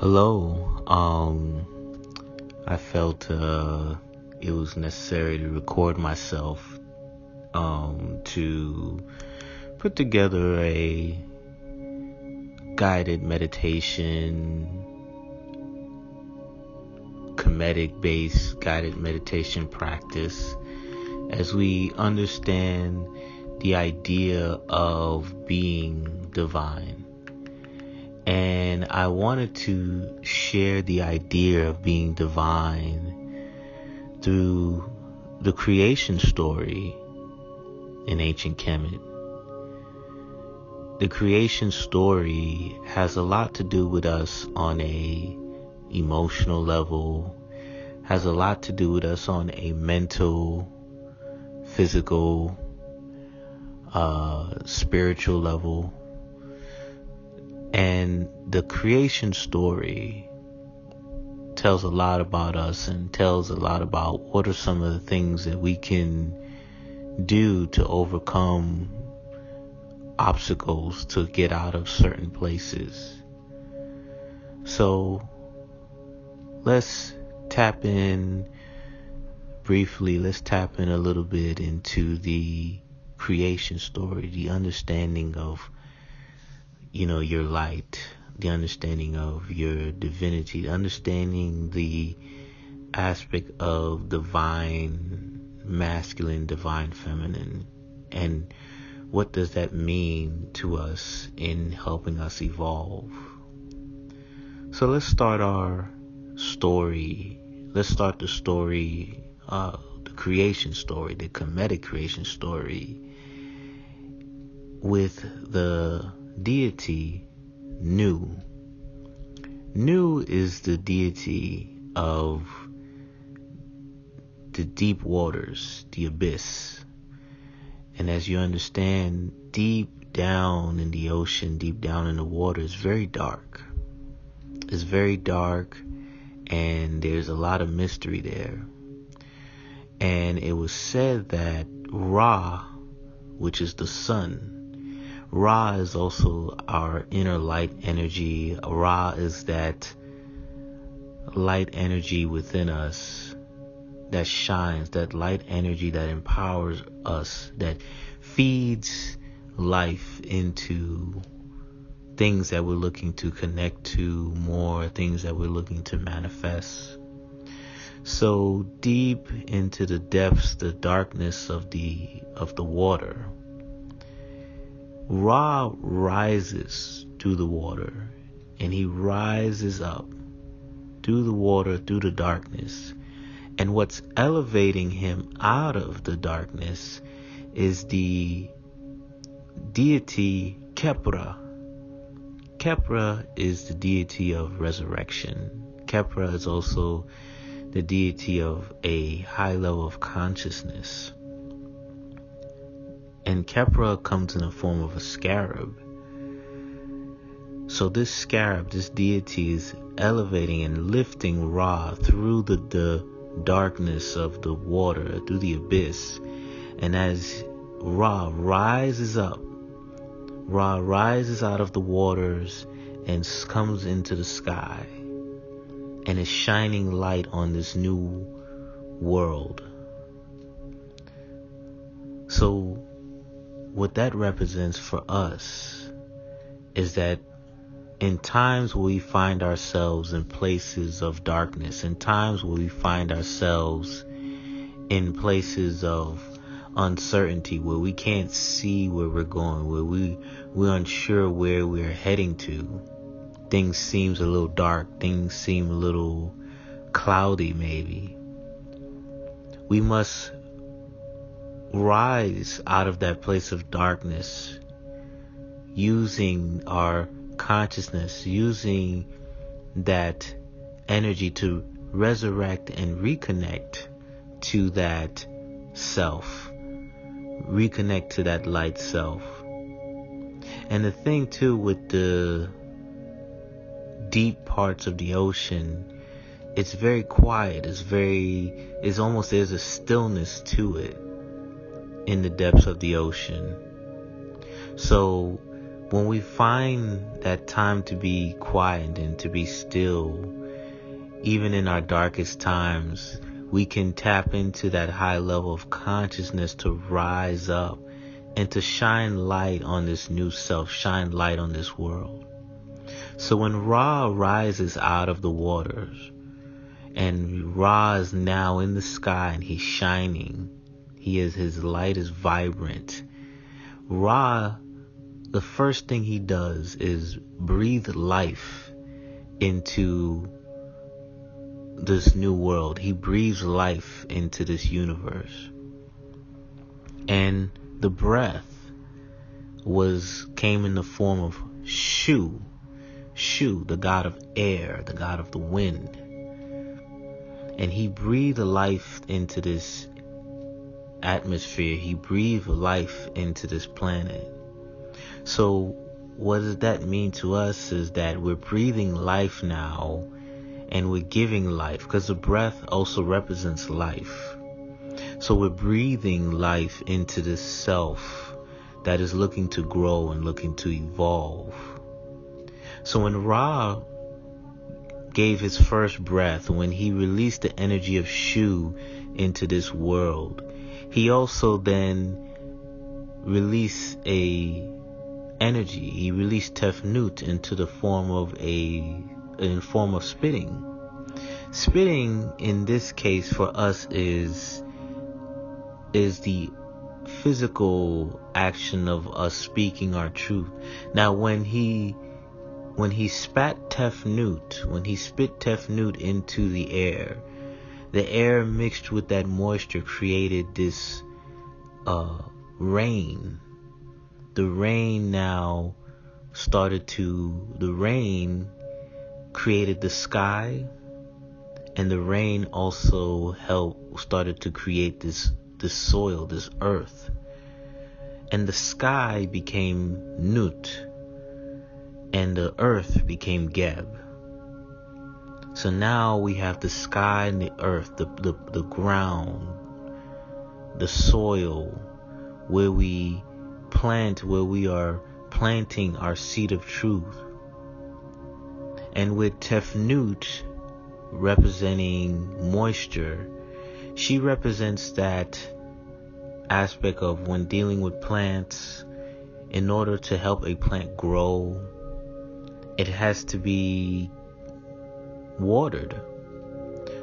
Hello. I felt it was necessary to record myself to put together a guided meditation, Kemetic based guided meditation practice as we understand the idea of being divine. And I wanted to share the idea of being divine through the creation story in ancient Kemet. The creation story has a lot to do with us on a emotional level, has a lot to do with us on a mental, physical, spiritual level. And the creation story tells a lot about us and tells a lot about what are some of the things that we can do to overcome obstacles to get out of certain places. So let's tap in briefly, let's tap in a little bit into the creation story, the understanding of your light, the understanding of your divinity, understanding the aspect of divine masculine, divine feminine, and what does that mean to us in helping us evolve. So let's start our story. Let's start the story, the creation story, the Kemetic creation story, with the deity Nu. Nu is the deity of the deep waters, the abyss. And as you understand, deep down in the ocean, deep down in the water, is very dark. It's very dark, and there's a lot of mystery there. And it was said that Ra, which is the sun, Ra is also our inner light energy. Ra is that light energy within us that shines, that light energy that empowers us, that feeds life into things that we're looking to connect to more, things that we're looking to manifest. So deep into the depths, the darkness of the water, Ra rises through the water, and he rises up through the water, through the darkness. And what's elevating him out of the darkness is the deity Khepra. Khepra is the deity of resurrection. Khepra is also the deity of a high level of consciousness. And Khepra comes in the form of a scarab. So this scarab, this deity, is elevating and lifting Ra through the darkness of the water, through the abyss. And as Ra rises up, Ra rises out of the waters and comes into the sky and is shining light on this new world. So what that represents for us is that in times where we find ourselves in places of darkness, in times where we find ourselves in places of uncertainty, where we can't see where we're going, where we're unsure where we're heading to, things seems a little dark, things seem a little cloudy maybe, we must rise out of that place of darkness using our consciousness, using that energy to resurrect and reconnect to that self, reconnect to that light self. And the thing too with the deep parts of the ocean, it's very quiet, it's almost, there's a stillness to it in the depths of the ocean. So when we find that time to be quiet and to be still, even in our darkest times, we can tap into that high level of consciousness to rise up and to shine light on this new self, shine light on this world. So when Ra rises out of the waters, and Ra is now in the sky and he's shining, his light is vibrant. Ra, the first thing he does is breathe life into this new world. He breathes life into this universe. And the breath came in the form of Shu, the god of air, the god of the wind. And he breathed life into this atmosphere. He breathed life into this planet. So what does that mean to us is that we're breathing life now, and we're giving life, because the breath also represents life. So we're breathing life into this self that is looking to grow and looking to evolve. So when Ra gave his first breath, when he released the energy of Shu into this world, he also then released a energy. He released Tefnut into the form of spitting. Spitting in this case for us is the physical action of us speaking our truth. Now when he spat Tefnut, when he spit Tefnut into the air mixed with that moisture created this rain. The rain created the sky, and the rain also started to create this soil, this earth. And the sky became Nut, and the earth became Geb. So now we have the sky and the earth, the ground, the soil, where we are planting our seed of truth. And with Tefnut representing moisture, she represents that aspect of when dealing with plants. In order to help a plant grow, it has to be watered.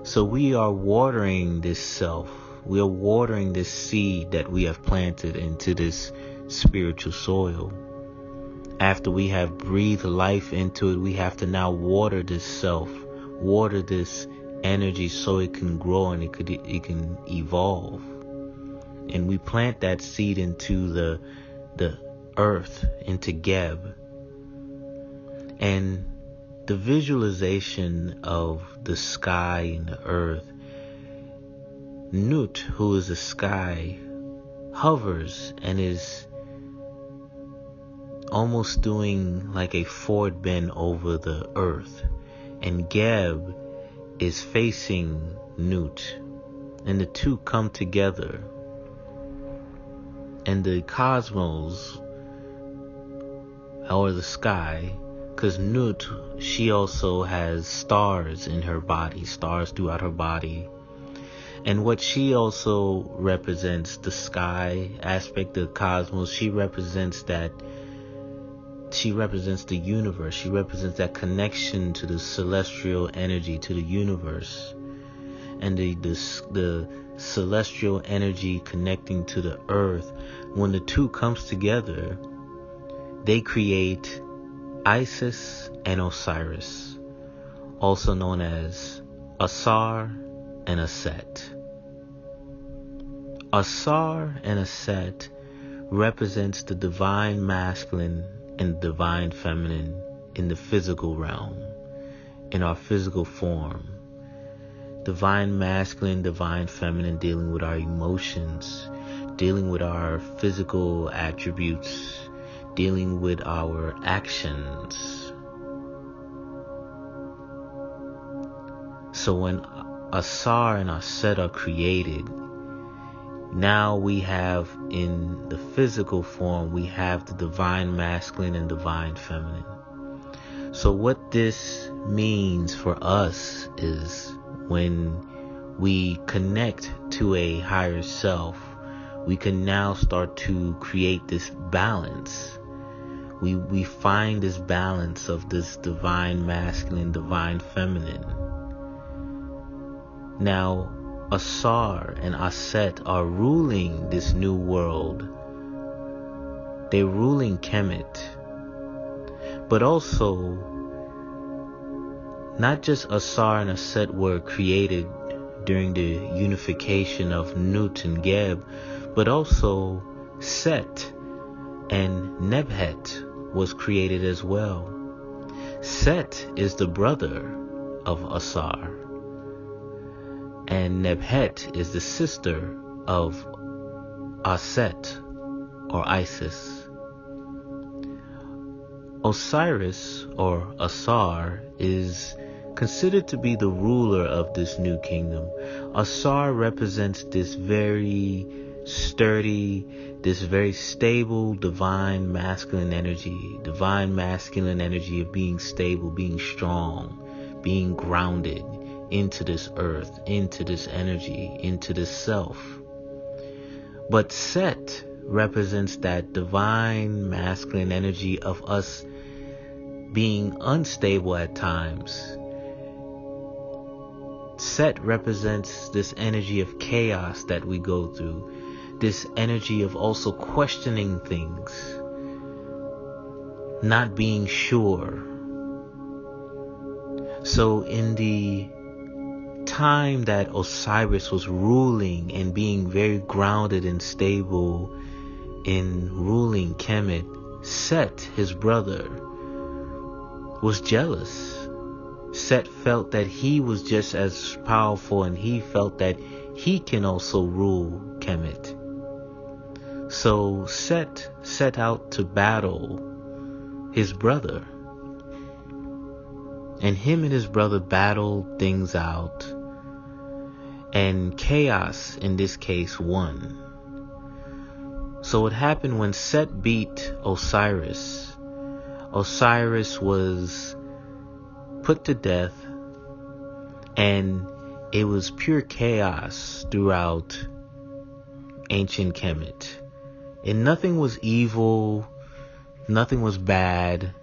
So we are watering this self. We are watering this seed that we have planted into this spiritual soil. After we have breathed life into it, we have to now water this self, water this energy so it can grow and it can evolve. And we plant that seed into the earth, into Geb. And the visualization of the sky and the earth, Nut, who is the sky, hovers and is almost doing like a forward bend over the earth, and Geb is facing Nut, and the two come together. And the cosmos, or the sky, because Nut, she also has stars in her body, stars throughout her body. And what she also represents, the sky aspect of the cosmos, she represents the universe. She represents that connection to the celestial energy, to the universe. And the celestial energy connecting to the earth. When the two comes together, they create Isis and Osiris, also known as Asar and Aset. Asar and Aset represents the divine masculine and divine feminine in the physical realm, in our physical form. Divine masculine, divine feminine, dealing with our emotions, dealing with our physical attributes, dealing with our actions. So when Asar and Aset are created, Now we have, in the physical form, we have the divine masculine and divine feminine. So what this means for us is when we connect to a higher self, we can now start to create this balance. We find this balance of this divine masculine, divine feminine. Now, Asar and Aset are ruling this new world. They're ruling Kemet. But also, not just Asar and Aset were created during the unification of Nut and Geb, but also Set and Nebhet was created as well. Set is the brother of Asar, and Nebhet is the sister of Aset or Isis. Osiris or Asar is considered to be the ruler of this new kingdom. Asar represents this very sturdy, this very stable divine masculine energy of being stable, being strong, being grounded into this earth, into this energy, into this self. But Set represents that divine masculine energy of us being unstable at times. Set represents this energy of chaos that we go through, this energy of also questioning things, not being sure. So in the time that Osiris was ruling and being very grounded and stable in ruling Kemet, Set, his brother, was jealous. Set felt that he was just as powerful, and he felt that he can also rule Kemet. So Set set out to battle his brother. And him and his brother battled things out. And chaos, in this case, won. So what happened when Set beat Osiris? Osiris was put to death, and it was pure chaos throughout ancient Kemet. And nothing was evil, nothing was bad.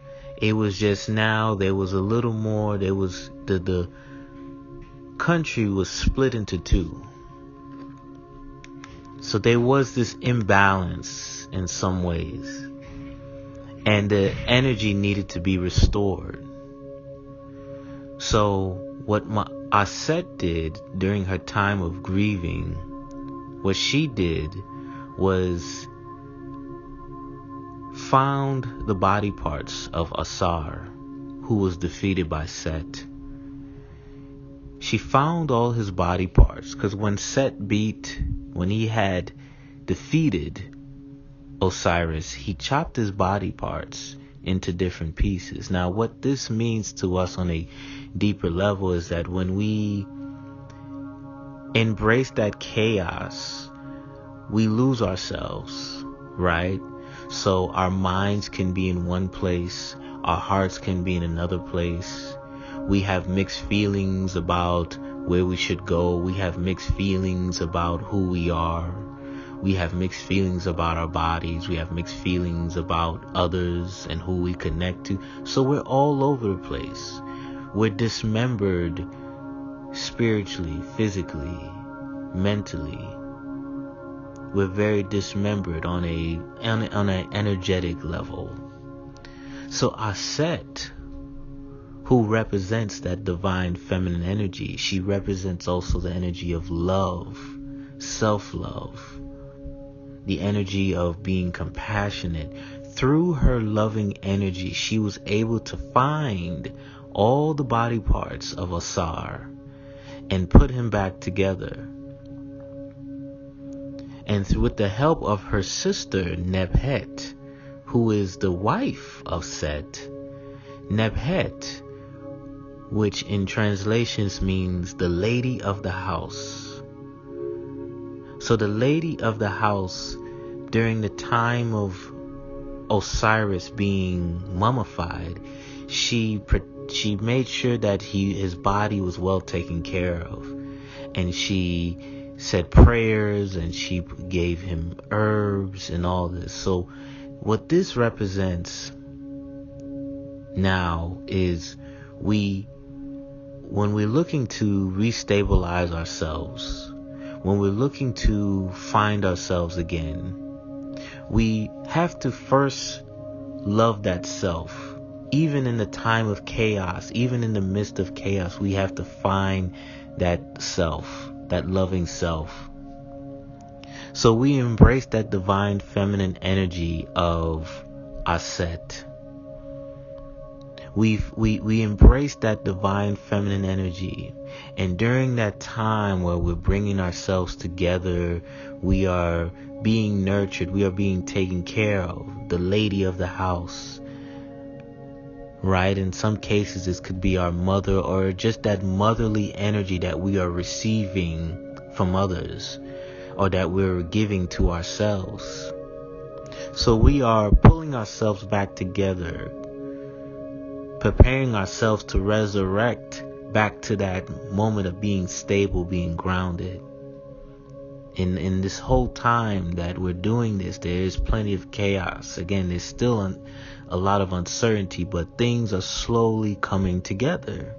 It was just now there was a little more. There was the country was split into two. So there was this imbalance in some ways, and the energy needed to be restored. So what Aset did during her time of grieving, what she did was found the body parts of Asar, who was defeated by Set. She found all his body parts, because when he had defeated Osiris, he chopped his body parts into different pieces. Now, what this means to us on a deeper level is that when we embrace that chaos, we lose ourselves, right? So our minds can be in one place, our hearts can be in another place. We have mixed feelings about where we should go. We have mixed feelings about who we are. We have mixed feelings about our bodies. We have mixed feelings about others and who we connect to. So we're all over the place. We're dismembered spiritually, physically, mentally. We're very dismembered on an energetic level. So Aset, who represents that divine feminine energy, she represents also the energy of love, self-love, the energy of being compassionate. Through her loving energy, she was able to find all the body parts of Asar and put him back together. And with the help of her sister Nebhet, who is the wife of Set, Nebhet, which in translations means the lady of the house. So the lady of the house, during the time of Osiris being mummified, she made sure that his body was well taken care of, and she said prayers, and she gave him herbs and all this. So what this represents now is when we're looking to restabilize ourselves, when we're looking to find ourselves again, we have to first love that self. Even in the time of chaos, even in the midst of chaos, we have to find that self, that loving self. So we embrace that divine feminine energy of Aset. We embrace that divine feminine energy, and during that time where we're bringing ourselves together, we are being nurtured, we are being taken care of, the lady of the house, right? In some cases, this could be our mother, or just that motherly energy that we are receiving from others, or that we're giving to ourselves. So we are pulling ourselves back together, preparing ourselves to resurrect back to that moment of being stable, being grounded. In this whole time that we're doing this, there is plenty of chaos. Again, there's still a lot of uncertainty, but things are slowly coming together.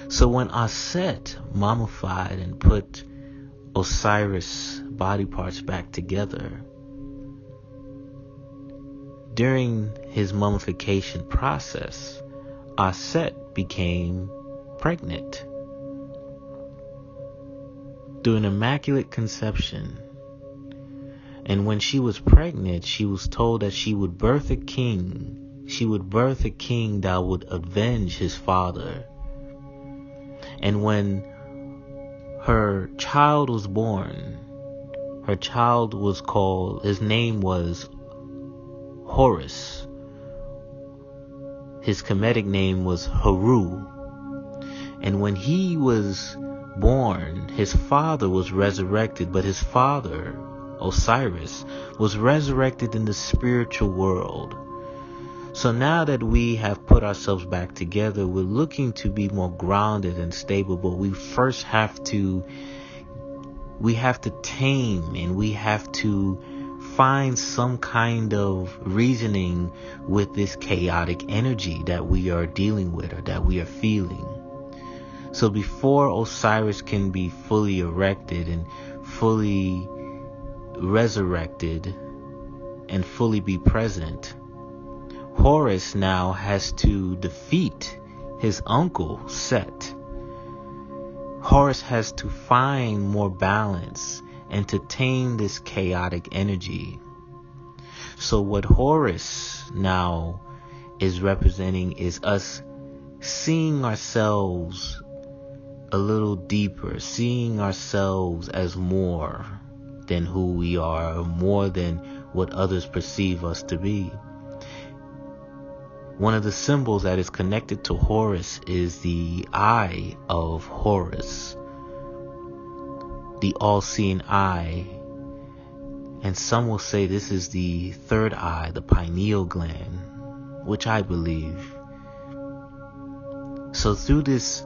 So when Aset mummified and put Osiris' body parts back together, during his mummification process, Aset became pregnant through an immaculate conception. And when she was pregnant, she was told that she would birth a king. She would birth a king that would avenge his father. And when her child was born, her child was called, his name was Horus. His Kemetic name was Haru. And when he was born, his father was resurrected, but his father, Osiris, was resurrected in the spiritual world. So now that we have put ourselves back together, we're looking to be more grounded and stable, but we first have to tame, and we have to find some kind of reasoning with this chaotic energy that we are dealing with, or that we are feeling. So before Osiris can be fully erected and fully resurrected and fully be present, Horus now has to defeat his uncle Set. Horus has to find more balance and to tame this chaotic energy. So what Horus now is representing is us seeing ourselves a little deeper, seeing ourselves as more than who we are, or more than what others perceive us to be. One of the symbols that is connected to Horus is the eye of Horus, the all-seeing eye. And some will say this is the third eye, the pineal gland, which I believe. So through this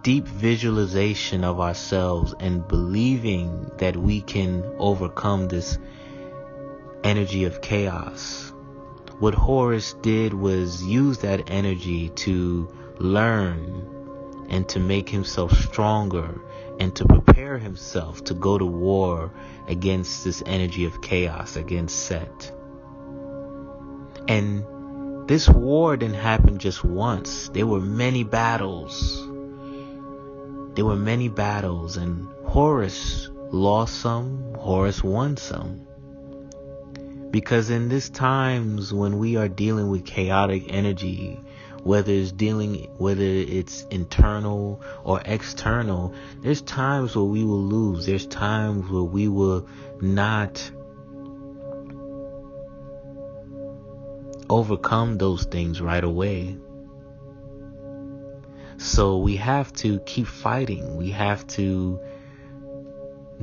deep visualization of ourselves and believing that we can overcome this energy of chaos, what Horus did was use that energy to learn and to make himself stronger and to prepare himself to go to war against this energy of chaos, against Set. And this war didn't happen just once. There were many battles. And Horus lost some, Horus won some. Because in these times when we are dealing with chaotic energy, whether it's internal or external, there's times where we will lose. There's times where we will not overcome those things right away. So we have to keep fighting. We have to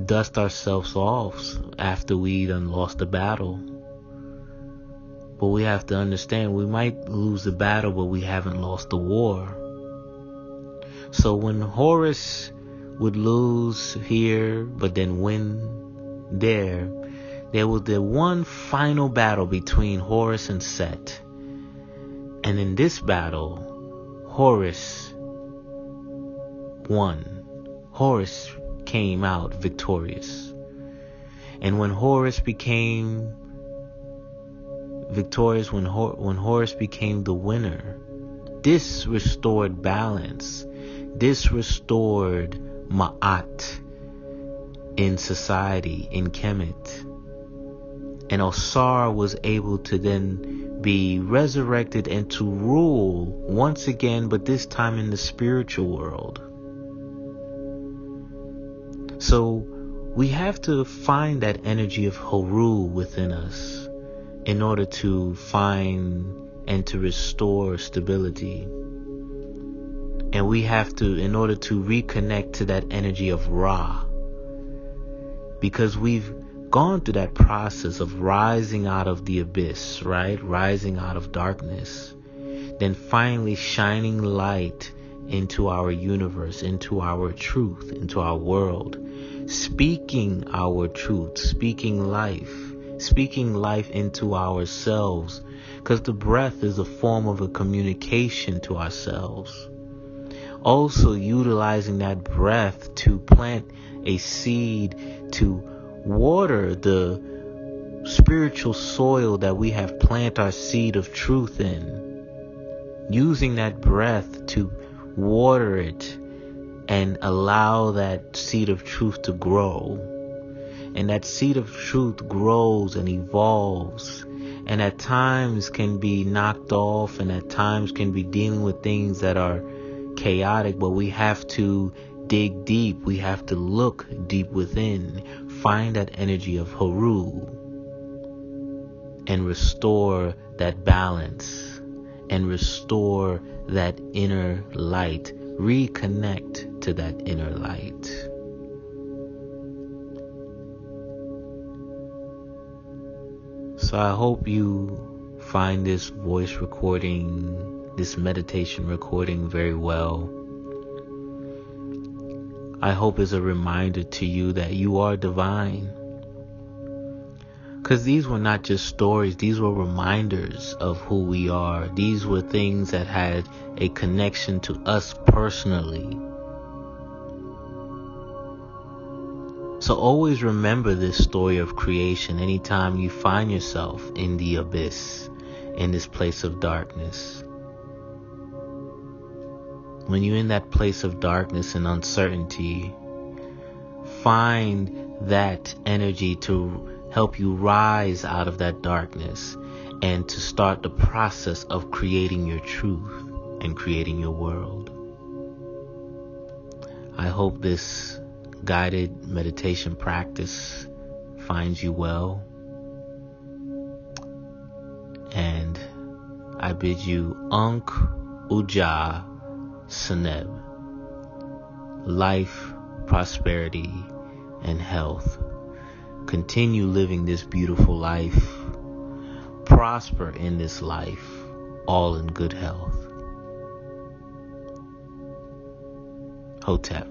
dust ourselves off after we done lost the battle. But we have to understand we might lose the battle, but we haven't lost the war. So when Horus would lose here, but then win there was the one final battle between Horus and Set. And in this battle, Horus won. Horus came out victorious. And when Horus became victorious, when Horus became the winner, this restored balance. This restored Ma'at in society, in Kemet. And Osar was able to then be resurrected and to rule once again, but this time in the spiritual world. So we have to find that energy of Horu within us in order to find and to restore stability. And we have to, in order to reconnect to that energy of Ra, because we've gone through that process of rising out of the abyss, right? Rising out of darkness, then finally shining light into our universe, into our truth, into our world, speaking our truth, speaking life into ourselves, because the breath is a form of a communication to ourselves. Also utilizing that breath to plant a seed, to water the spiritual soil that we have planted our seed of truth in. Using that breath to water it and allow that seed of truth to grow. And that seed of truth grows and evolves, and at times can be knocked off, and at times can be dealing with things that are chaotic, but we have to dig deep. We have to look deep within, find that energy of Horu, and restore that balance, and restore that inner light. Reconnect to that inner light. So I hope you find this voice recording, this meditation recording very well. I hope it's a reminder to you that you are divine. Because these were not just stories, these were reminders of who we are. These were things that had a connection to us personally. So always remember this story of creation anytime you find yourself in the abyss, in this place of darkness. When you're in that place of darkness and uncertainty, find that energy to help you rise out of that darkness and to start the process of creating your truth and creating your world. I hope this guided meditation practice finds you well, and I bid you Ankh Uja Seneb, life, prosperity, and health. Continue living this beautiful life. Prosper in this life, all in good health. Hotep.